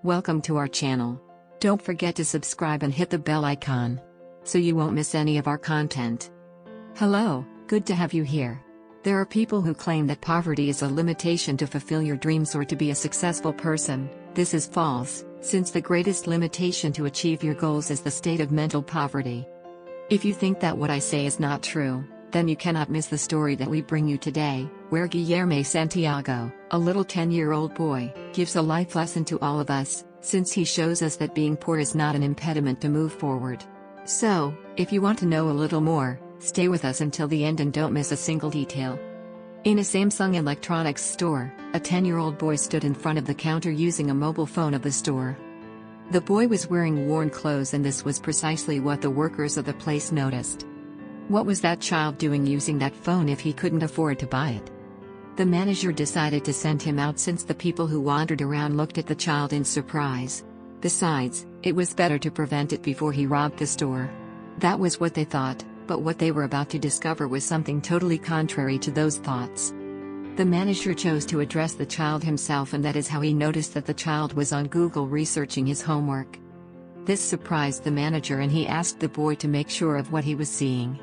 Welcome to our channel. Don't forget to subscribe and hit the bell icon, so you won't miss any of our content. Hello, good to have you here. There are people who claim that poverty is a limitation to fulfill your dreams or to be a successful person. This is false, since the greatest limitation to achieve your goals is the state of mental poverty. If you think that what I say is not true, then you cannot miss the story that we bring you today, where Guilherme Santiago, a little 10-year-old boy, gives a life lesson to all of us, since he shows us that being poor is not an impediment to move forward. So, if you want to know a little more, stay with us until the end and don't miss a single detail. In a Samsung electronics store, a 10-year-old boy stood in front of the counter using a mobile phone of the store. The boy was wearing worn clothes, and this was precisely what the workers of the place noticed. What was that child doing using that phone if he couldn't afford to buy it? The manager decided to send him out since the people who wandered around looked at the child in surprise. Besides, it was better to prevent it before he robbed the store. That was what they thought, but what they were about to discover was something totally contrary to those thoughts. The manager chose to address the child himself, and that is how he noticed that the child was on Google researching his homework. This surprised the manager, and he asked the boy to make sure of what he was seeing.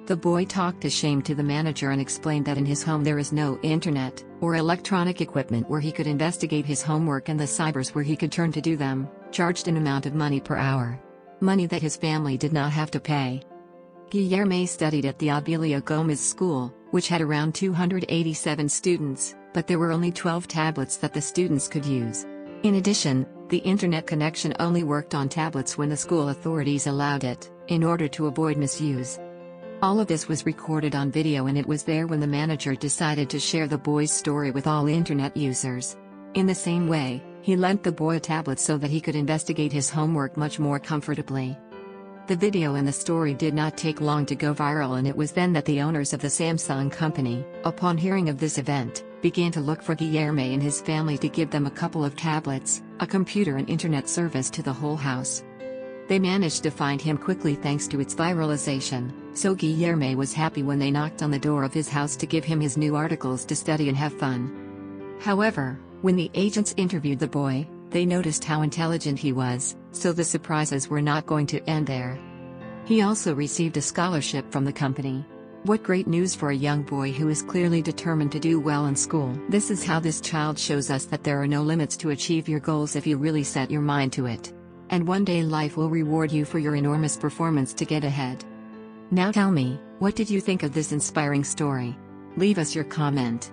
The boy talked ashamed to the manager and explained that in his home there is no internet or electronic equipment where he could investigate his homework, and the cybers where he could turn to do them charged an amount of money per hour. Money that his family did not have to pay. Guilherme studied at the Abilia Gomes school, which had around 287 students, but there were only 12 tablets that the students could use. In addition, the internet connection only worked on tablets when the school authorities allowed it, in order to avoid misuse. All of this was recorded on video, and it was there when the manager decided to share the boy's story with all internet users. In the same way, he lent the boy a tablet so that he could investigate his homework much more comfortably. The video and the story did not take long to go viral, and it was then that the owners of the Samsung company, upon hearing of this event, began to look for Guilherme and his family to give them a couple of tablets, a computer and internet service to the whole house. They managed to find him quickly thanks to its viralization, so Guilherme was happy when they knocked on the door of his house to give him his new articles to study and have fun. However, when the agents interviewed the boy, they noticed how intelligent he was, so the surprises were not going to end there. He also received a scholarship from the company. What great news for a young boy who is clearly determined to do well in school. This is how this child shows us that there are no limits to achieve your goals if you really set your mind to it. And one day life will reward you for your enormous performance to get ahead. Now tell me, what did you think of this inspiring story? Leave us your comment.